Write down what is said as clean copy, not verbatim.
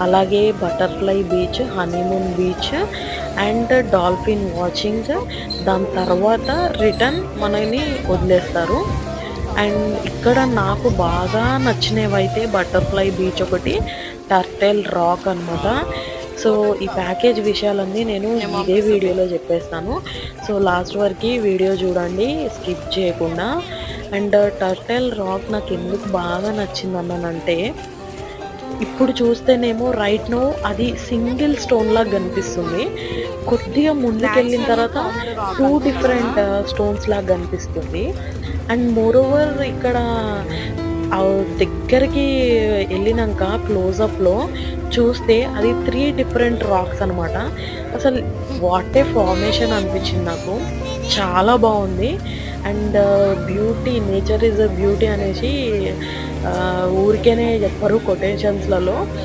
అలాగే butterfly beach, honeymoon beach and dolphin watching. దాని తర్వాత రిటర్న్ మనల్ని వదిలేస్తారు. అండ్ ఇక్కడ నాకు బాగా నచ్చినవైతే బటర్‌ఫ్లై బీచ్ ఒకటి, టర్టిల్ రాక్ అనమాట. సో, ఈ ప్యాకేజ్ విషయాలన్నీ నేను ఇదే వీడియోలో చెప్పేస్తాను. సో, లాస్ట్ వరకి వీడియో చూడండి స్కిప్ చేయకుండా. అండ్ టర్టిల్ రాక్ నాకెందుకు బాగా నచ్చిందన్నానంటే, ఇప్పుడు చూస్తేనేమో రైట్ నౌ అది సింగిల్ స్టోన్‌లాగా కనిపిస్తుంది. కొద్దిగా ముందుకెళ్ళిన తర్వాత 2 డిఫరెంట్ స్టోన్స్‌లాగా కనిపిస్తుంది. అండ్ మోరోవర్ ఇక్కడ దగ్గరికి ఎళ్ళినంక క్లోజప్‌లో చూస్తే అది 3 డిఫరెంట్ రాక్స్ అనమాట. అసలు వాట్ ఏ ఫార్మేషన్ అనిపించింది నాకు. చాలా బావుంది. And beauty, nature is a beauty అనేసి ఊరికేనే చెప్పరు కొటేషన్స్‌లలో.